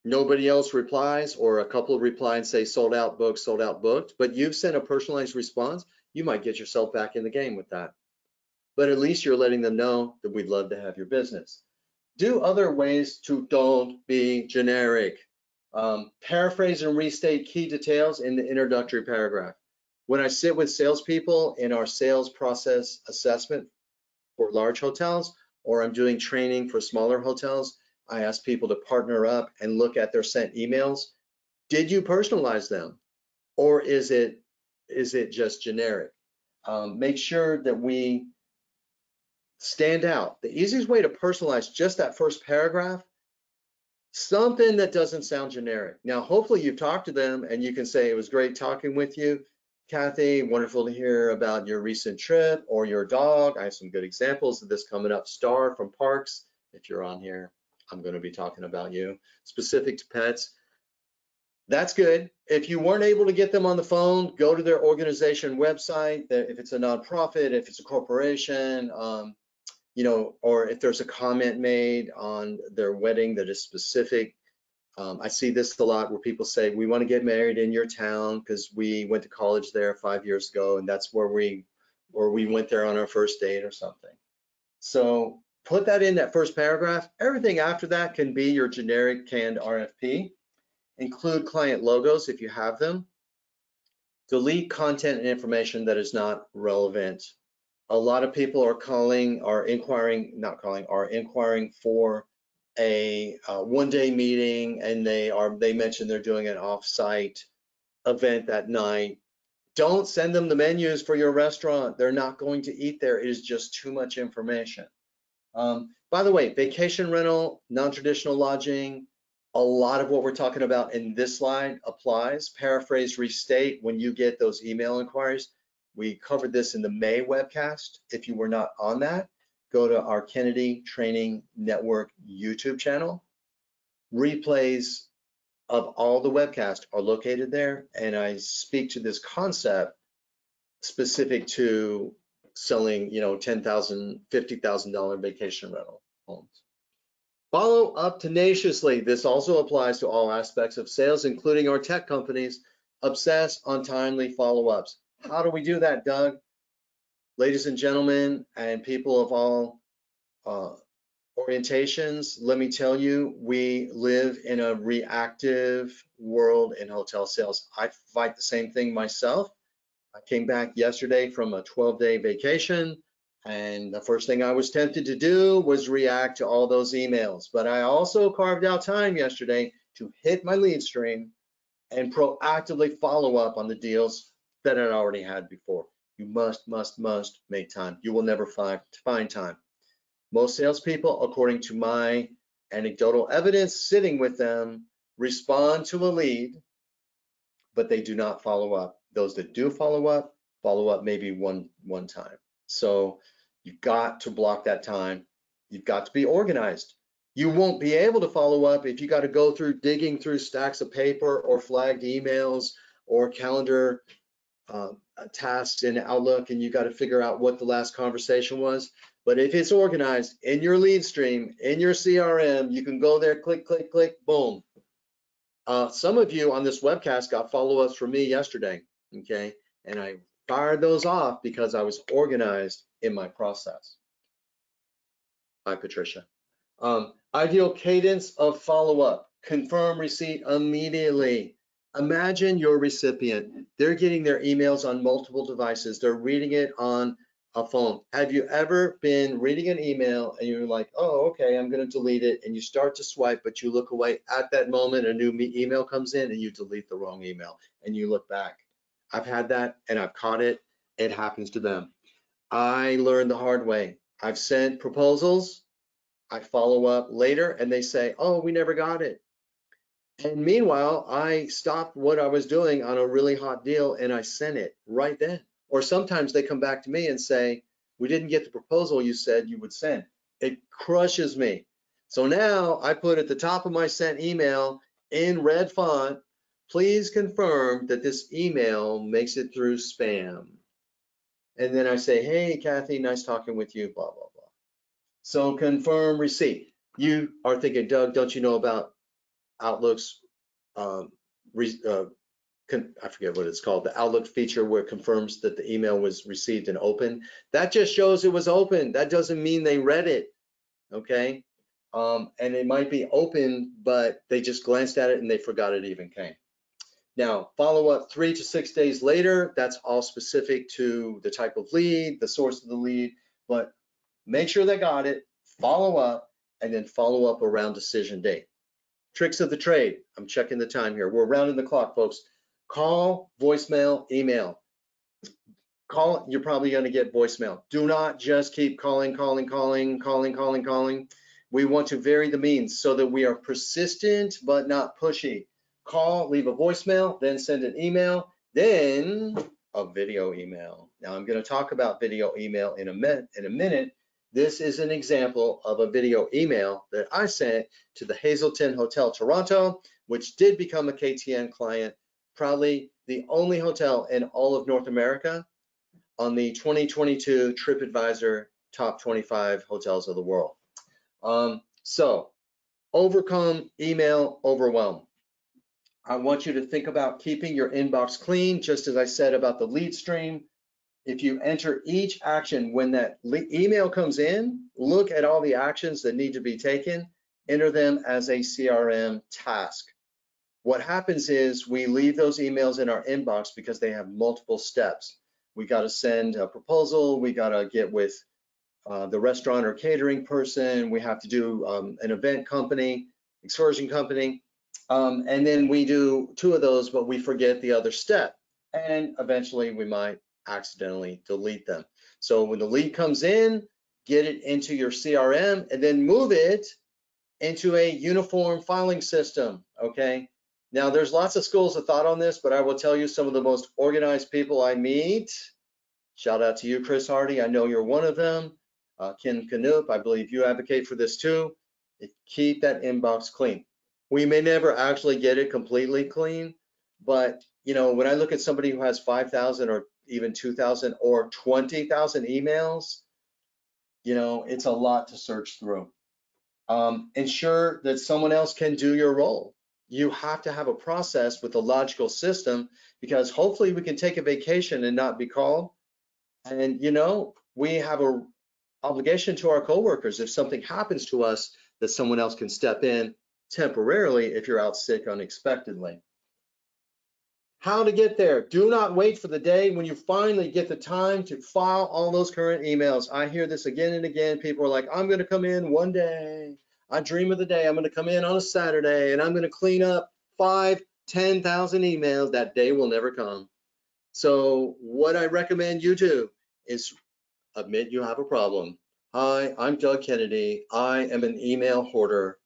Nobody else replies, or a couple reply and say sold out, booked, but you've sent a personalized response, you might get yourself back in the game with that. But at least you're letting them know that we'd love to have your business. Do other ways to don't be generic. Paraphrase and restate key details in the introductory paragraph. When I sit with salespeople in our sales process assessment for large hotels, or I'm doing training for smaller hotels, I ask people to partner up and look at their sent emails. Did you personalize them, or is it just generic? Make sure that we stand out. The easiest way to personalize just that first paragraph, something that doesn't sound generic. Now, hopefully you've talked to them and you can say, it was great talking with you, Kathy, wonderful to hear about your recent trip or your dog. I have some good examples of this coming up. Star from Parks, if you're on here, I'm going to be talking about you, specific to pets. That's good. If you weren't able to get them on the phone, go to their organization website. If it's a nonprofit, if it's a corporation, you know, or if there's a comment made on their wedding that is specific. I see this a lot where people say, we want to get married in your town because we went to college there 5 years ago and that's where we went there on our first date or something. So put that in that first paragraph. Everything after that can be your generic canned RFP. Include client logos if you have them. Delete content and information that is not relevant. A lot of people are inquiring for a one-day meeting, and they mentioned they're doing an off-site event that night. Don't send them the menus for your restaurant. They're not going to eat there. It is just too much information. By the way, vacation rental, non-traditional lodging, a lot of what we're talking about in this slide applies. Paraphrase, restate when you get those email inquiries. We covered this in the May webcast. If you were not on that, go to our Kennedy Training Network YouTube channel. Replays of all the webcasts are located there, and I speak to this concept specific to selling, you know, $10,000, $50,000 vacation rental homes. Follow up tenaciously. This also applies to all aspects of sales, including our tech companies. Obsess on timely follow-ups. How do we do that, Doug? Ladies and gentlemen, and people of all orientations, let me tell you, we live in a reactive world in hotel sales. I fight the same thing myself. I came back yesterday from a 12-day vacation, and the first thing I was tempted to do was react to all those emails. But I also carved out time yesterday to hit my lead stream and proactively follow up on the deals that I already had before. You must make time. You will never find time. Most salespeople, according to my anecdotal evidence sitting with them, respond to a lead, but they do not follow up. Those that do follow up maybe one time. So you've got to block that time. You've got to be organized. You won't be able to follow up if you got to go through digging through stacks of paper or flagged emails or calendar tasks in Outlook, and you got to figure out what the last conversation was. But if it's organized in your lead stream, in your CRM, you can go there, click, click, click, boom. Some of you on this webcast got follow-ups from me yesterday, okay? And I fired those off because I was organized in my process. Hi, Patricia. Ideal cadence of follow-up. Confirm receipt immediately. Imagine your recipient. They're getting their emails on multiple devices. They're reading it on a phone. Have you ever been reading an email and you're like, oh, okay, I'm going to delete it, and you start to swipe, but you look away at that moment, a new email comes in and you delete the wrong email and you look back? I've had that and I've caught it. It happens to them. I learned the hard way. I've sent proposals. I follow up later and they say, oh, we never got it. And meanwhile, I stopped what I was doing on a really hot deal and I sent it right then. Or sometimes they come back to me and say, we didn't get the proposal you said you would send. It crushes me. So now I put at the top of my sent email in red font, please confirm that this email makes it through spam. And then I say, hey, Kathy, nice talking with you, blah, blah, blah. So confirm receipt. You are thinking, Doug, don't you know about Outlook's I forget what it's called, the Outlook feature where it confirms that the email was received and open? That just shows it was open. That doesn't mean they read it, okay? And it might be open, but they just glanced at it and they forgot it even came. Now, follow up 3 to 6 days later, that's all specific to the type of lead, the source of the lead, but make sure they got it, follow up, and then follow up around decision date. Tricks of the trade. I'm checking the time here. We're rounding the clock, folks. Call, voicemail, email. Call, you're probably going to get voicemail. Do not just keep calling. We want to vary the means so that we are persistent but not pushy. Call, leave a voicemail, then send an email, then a video email. Now I'm going to talk about video email in a minute. This is an example of a video email that I sent to the Hazelton Hotel Toronto, which did become a KTN client, probably the only hotel in all of North America on the 2022 TripAdvisor Top 25 Hotels of the World. So overcome email overwhelm. I want you to think about keeping your inbox clean, just as I said about the lead stream. If you enter each action when that email comes in, look at all the actions that need to be taken, enter them as a CRM task. What happens is we leave those emails in our inbox because they have multiple steps. We got to send a proposal, we got to get with the restaurant or catering person, we have to do an event company, excursion company, and then we do 2 of those, but we forget the other step, and eventually we might accidentally delete them. So when the lead comes in, get it into your CRM and then move it into a uniform filing system, okay? Now there's lots of schools of thought on this, but I will tell you some of the most organized people I meet. Shout out to you, Chris Hardy. I know you're one of them. Ken Canup, I believe you advocate for this too. Keep that inbox clean. We may never actually get it completely clean, but you know, when I look at somebody who has 5,000 or even 2,000 or 20,000 emails, you know, it's a lot to search through. Ensure that someone else can do your role. You have to have a process with a logical system, because hopefully we can take a vacation and not be called. And you know, we have an obligation to our coworkers if something happens to us, that someone else can step in temporarily if you're out sick unexpectedly. How to get there. Do not wait for the day when you finally get the time to file all those current emails. I hear this again and again. People are like, I'm going to come in one day. I dream of the day I'm going to come in on a Saturday and I'm going to clean up 5 10,000 emails, that day will never come. So what I recommend you do is admit you have a problem. Hi, I'm Doug Kennedy. I am an email hoarder.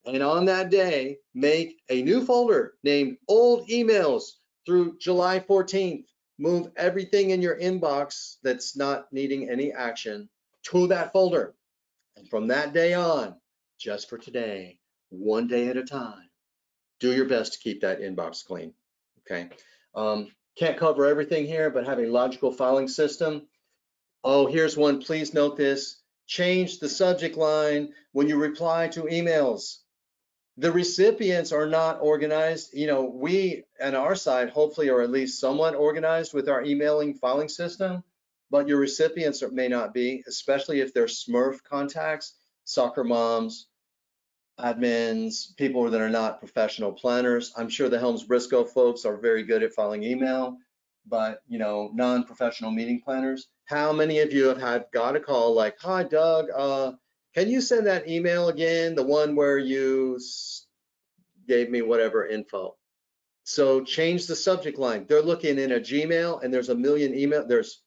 And on that day, make a new folder named Old Emails through July 14th. Move everything in your inbox that's not needing any action to that folder. And from that day on, just for today, one day at a time, do your best to keep that inbox clean. Okay. Can't cover everything here, but have a logical filing system. Oh, here's one. Please note this. Change the subject line when you reply to emails. The recipients are not organized. You know, we on our side hopefully are at least somewhat organized with our emailing filing system, but your recipients may not be, especially if they're Smurf contacts, soccer moms, admins, people that are not professional planners. I'm sure the Helms-Briscoe folks are very good at filing email, but you know, non-professional meeting planners. How many of you have got a call like, hi Doug, can you send that email again, the one where you gave me whatever info? So change the subject line. They're looking in a Gmail and there's a million email, there's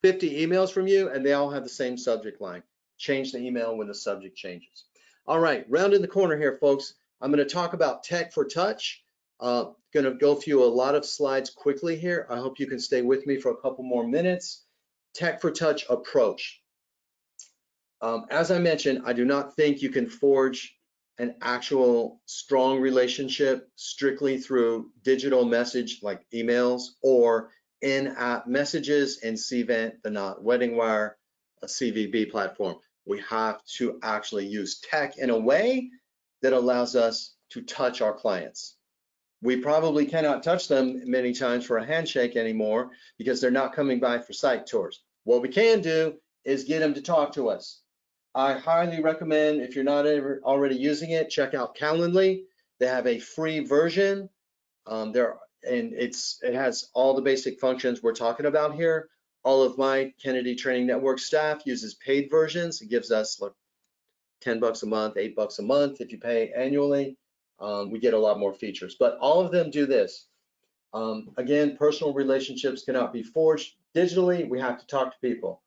50 emails from you and they all have the same subject line. Change the email when the subject changes. All right, round in the corner here, folks. I'm going to talk about tech for touch. Going to go through a lot of slides quickly here. I hope you can stay with me for a couple more minutes. Tech for touch approach. As I mentioned, I do not think you can forge an actual strong relationship strictly through digital message like emails or in-app messages in Cvent, the not Wedding Wire, a CVB platform. We have to actually use tech in a way that allows us to touch our clients. We probably cannot touch them many times for a handshake anymore because they're not coming by for site tours. What we can do is get them to talk to us. I highly recommend, if you're not already using it, check out Calendly. They have a free version. It has all the basic functions we're talking about here. All of my Kennedy Training Network staff uses paid versions. It gives us like 10 bucks a month, 8 bucks a month if you pay annually. We get a lot more features, but all of them do this. Again, personal relationships cannot be forged digitally. We have to talk to people.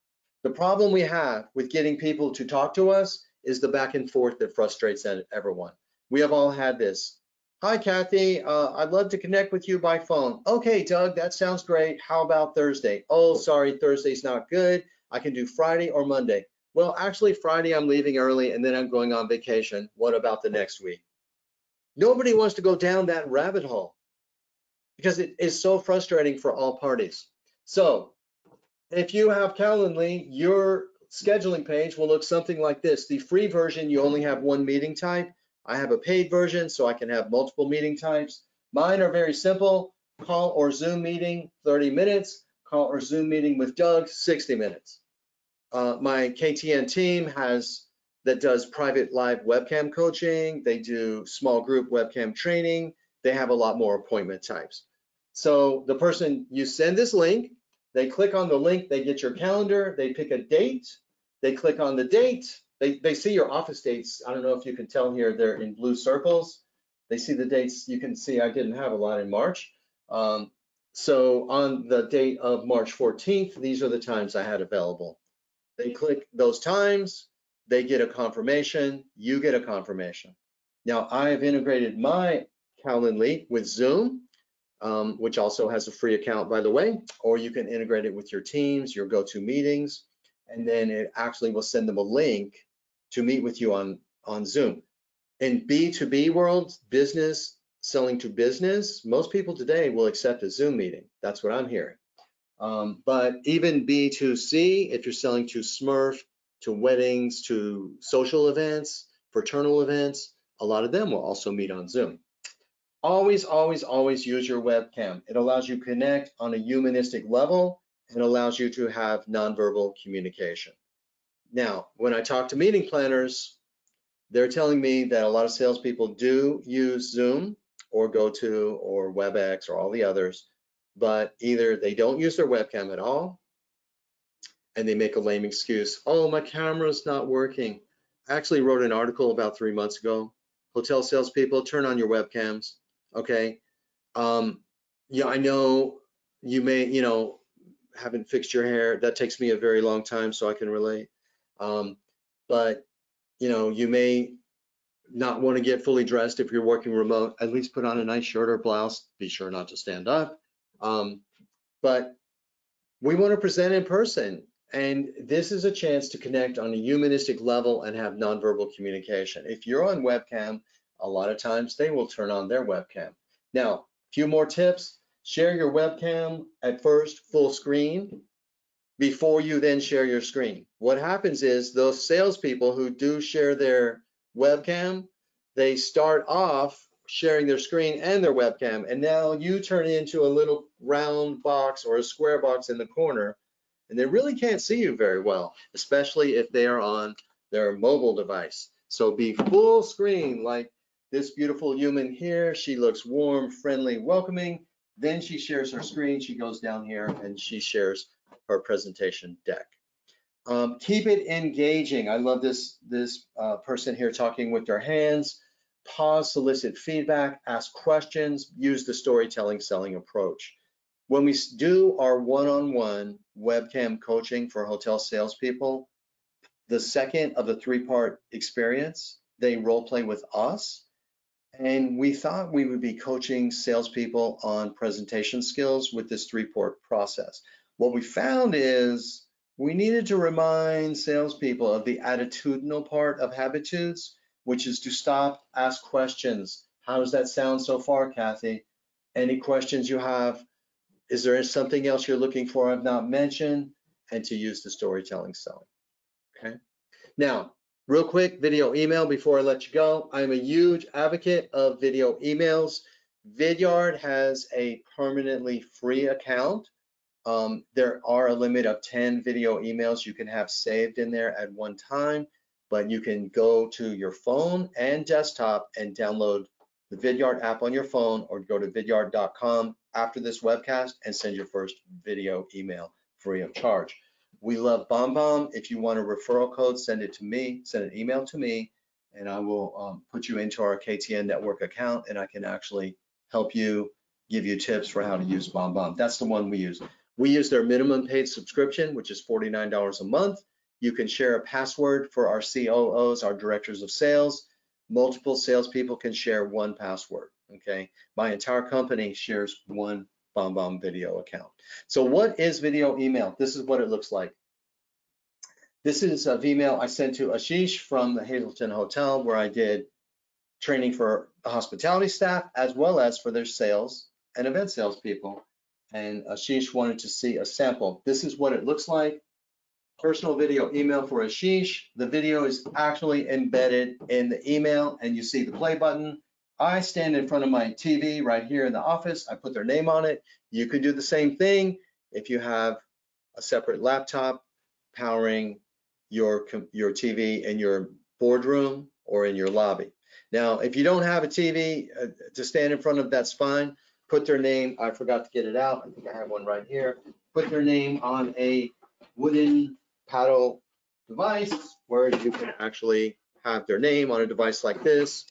The problem we have with getting people to talk to us is the back and forth that frustrates everyone. We have all had this. Hi, Kathy. I'd love to connect with you by phone. Okay, Doug, that sounds great. How about Thursday? Oh, sorry, Thursday's not good. I can do Friday or Monday. Well, actually, Friday I'm leaving early and then I'm going on vacation. What about the next week? Nobody wants to go down that rabbit hole because it is so frustrating for all parties. So if you have Calendly, your scheduling page will look something like this. The free version, you only have one meeting type. I have a paid version, so I can have multiple meeting types. Mine are very simple. Call or Zoom meeting, 30 minutes. Call or Zoom meeting with Doug, 60 minutes. My KTN team that does private live webcam coaching. They do small group webcam training. They have a lot more appointment types. So the person, you send this link, they click on the link, they get your calendar, they pick a date, they click on the date, they see your office dates. I don't know if you can tell here, they're in blue circles. They see the dates. You can see I didn't have a lot in March. So on the date of March 14th, these are the times I had available. They click those times, they get a confirmation, you get a confirmation. Now I have integrated my Calendly with Zoom, which also has a free account, by the way, or you can integrate it with your teams, your GoToMeetings, and then it actually will send them a link to meet with you on Zoom. In B2B world, business, selling to business, most people today will accept a Zoom meeting. That's what I'm hearing. But even B2C, if you're selling to Smurf, to weddings, to social events, fraternal events, a lot of them will also meet on Zoom. Always, always, always use your webcam. It allows you to connect on a humanistic level and allows you to have nonverbal communication. Now, when I talk to meeting planners, they're telling me that a lot of salespeople do use Zoom or GoTo or WebEx or all the others, but either they don't use their webcam at all and they make a lame excuse. Oh, my camera's not working. I actually wrote an article about 3 months ago. Hotel salespeople, turn on your webcams. Okay, Yeah, I know you may, haven't fixed your hair. That takes me a very long time, so I can relate. Um, but you may not want to get fully dressed if you're working remote. At least put on a nice shirt or blouse. Be sure not to stand up. But we want to present in person, and this is a chance to connect on a humanistic level and have nonverbal communication. If you're on webcam, a lot of times they will turn on their webcam. Now, a few more tips. Share your webcam at first full screen before you then share your screen. What happens is those salespeople who do share their webcam, they start off sharing their screen and their webcam, and now you turn into a little round box or a square box in the corner, and they really can't see you very well, especially if they are on their mobile device. So be full screen like this beautiful human here. She looks warm, friendly, welcoming. Then she shares her screen. She goes down here and she shares her presentation deck. Keep it engaging. I love this person here talking with their hands. Pause, solicit feedback, ask questions, use the storytelling selling approach. When we do our one-on-one webcam coaching for hotel salespeople, the second of the three-part experience, they role play with us. And we thought we would be coaching salespeople on presentation skills with this three-part process. What we found is we needed to remind salespeople of the attitudinal part of Habitudes, which is to stop, ask questions. How does that sound so far, Kathy? Any questions you have? Is there something else you're looking for I've not mentioned? And to use the storytelling selling, okay? Now, real quick, video email before I let you go. I'm a huge advocate of video emails. Vidyard has a permanently free account. There are a limit of 10 video emails you can have saved in there at one time, but you can go to your phone and desktop and download the Vidyard app on your phone, or go to vidyard.com after this webcast and send your first video email free of charge. We love BombBomb. If you want a referral code, send it to me, send an email to me, and I will put you into our KTN network account, and I can actually help you, give you tips for how to use BombBomb. That's the one we use. We use their minimum paid subscription, which is $49 a month. You can share a password for our COOs, our directors of sales. Multiple salespeople can share one password, okay? My entire company shares one BombBomb video account. So what is video email? This is what it looks like. This is an email I sent to Ashish from the Hazleton Hotel, where I did training for the hospitality staff as well as for their sales and event salespeople. And Ashish wanted to see a sample. This is what it looks like. Personal video email for Ashish. The video is actually embedded in the email, and you see the play button. I stand in front of my TV right here in the office. I put their name on it. You can do the same thing if you have a separate laptop powering your TV in your boardroom or in your lobby. Now, if you don't have a TV to stand in front of, that's fine. Put their name. I forgot to get it out. I think I have one right here. Put their name on a wooden paddle device where you can actually have their name on a device like this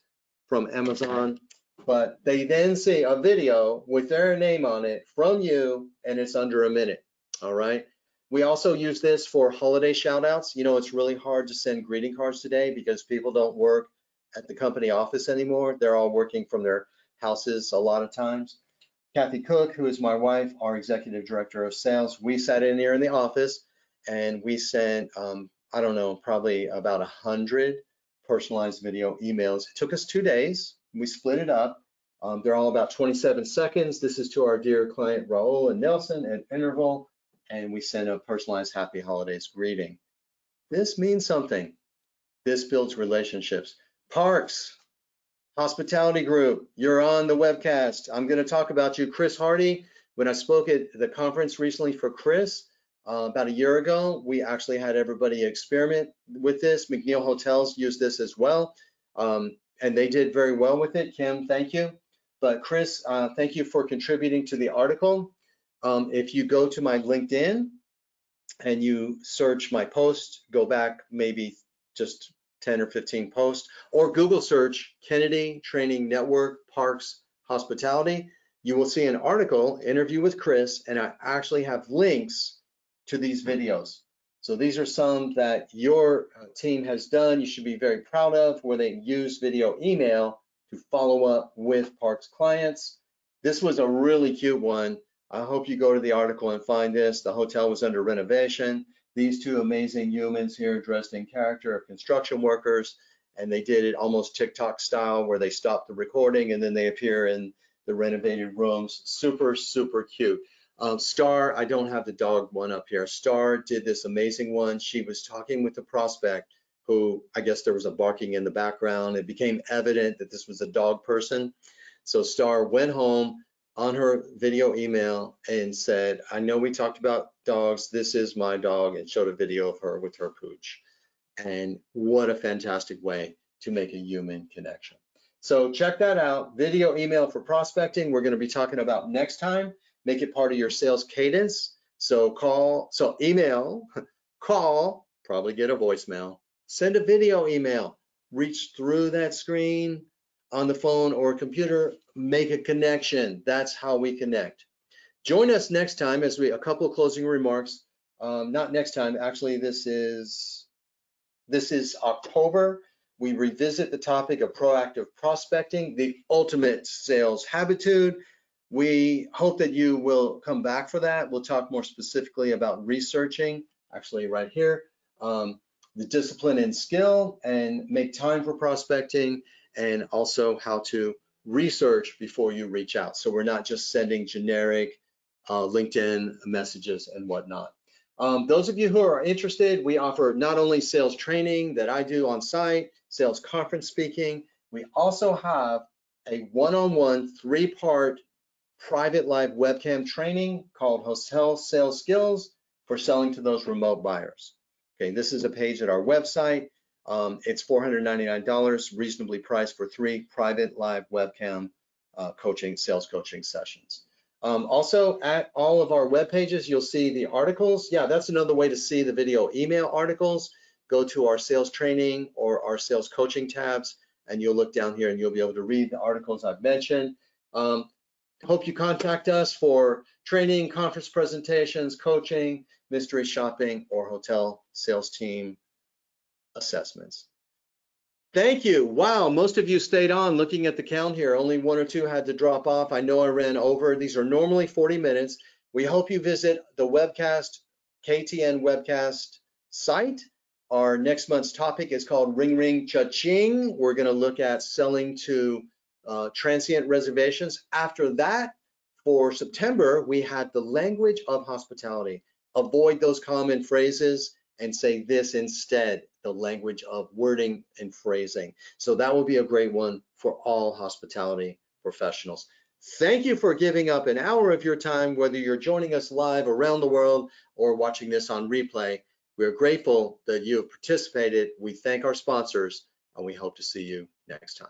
from Amazon. But they then see a video with their name on it from you, and it's under a minute. All right. We also use this for holiday shout outs. It's really hard to send greeting cards today because people don't work at the company office anymore. They're all working from their houses a lot of times. Kathy Cook, who is my wife, our executive director of sales, we sat in here in the office and we sent, I don't know, probably about 100 personalized video emails. It took us 2 days. We split it up. They're all about 27 seconds. This is to our dear client, Raul and Nelson at Interval, and we send a personalized happy holidays greeting. This means something. This builds relationships. Parks, hospitality group, you're on the webcast. I'm going to talk about you. Chris Hardy, when I spoke at the conference recently for Chris, about a year ago, we actually had everybody experiment with this. McNeil Hotels used this as well, and they did very well with it. Kim, thank you. But Chris, thank you for contributing to the article. If you go to my LinkedIn and you search my post, go back maybe just 10 or 15 posts, or Google search Kennedy Training Network Parks Hospitality. you will see an article, interview with Chris, and I actually have links to these videos. So these are some that your team has done, you should be very proud of, where they use video email to follow up with Parks clients. This was a really cute one. I hope you go to the article and find this. The hotel was under renovation. These two amazing humans here dressed in character of construction workers, and they did it almost TikTok style where they stop the recording and then they appear in the renovated rooms. Super, super cute. Star, I don't have the dog one up here. Star did this amazing one. She was talking with the prospect who, I guess there was a barking in the background. It became evident that this was a dog person. So Star went home on her video email and said, I know we talked about dogs. This is my dog, and showed a video of her with her pooch. And what a fantastic way to make a human connection. So check that out. Video email for prospecting. We're going to be talking about next time. Make it part of your sales cadence. So email, call, probably get a voicemail, send a video email, reach through that screen on the phone or a computer, make a connection. That's how we connect. Join us next time as a couple of closing remarks. Not next time, actually, this is October. We revisit the topic of proactive prospecting, the ultimate sales habitude. We hope that you will come back for that. We'll talk more specifically about researching, actually right here, the discipline and skill, and make time for prospecting, and also how to research before you reach out. So we're not just sending generic LinkedIn messages and whatnot. Those of you who are interested, we offer not only sales training that I do on site, sales conference speaking, we also have a one-on-one 3-part private live webcam training called Hotel Sales Skills for selling to those remote buyers. Okay, this is a page at our website. It's $499, reasonably priced for 3 private live webcam sales coaching sessions. Also, at all of our web pages, you'll see the articles. Yeah, that's another way to see the video email articles. Go to our sales training or our sales coaching tabs, and you'll look down here and you'll be able to read the articles I've mentioned. Hope you contact us for training, conference presentations, coaching, mystery shopping, or hotel sales team assessments. Thank you. Wow, most of you stayed on. Looking at the count here, only 1 or 2 had to drop off. I know I ran over. These are normally 40 minutes. We hope you visit the webcast, KTN webcast site. Our next month's topic is called Ring Ring Cha-Ching. We're going to look at selling to transient reservations. After that, for September, we had the language of hospitality. Avoid those common phrases and say this instead, the language of wording and phrasing. So that will be a great one for all hospitality professionals. Thank you for giving up an hour of your time, whether you're joining us live around the world or watching this on replay. We're grateful that you have participated. We thank our sponsors, and we hope to see you next time.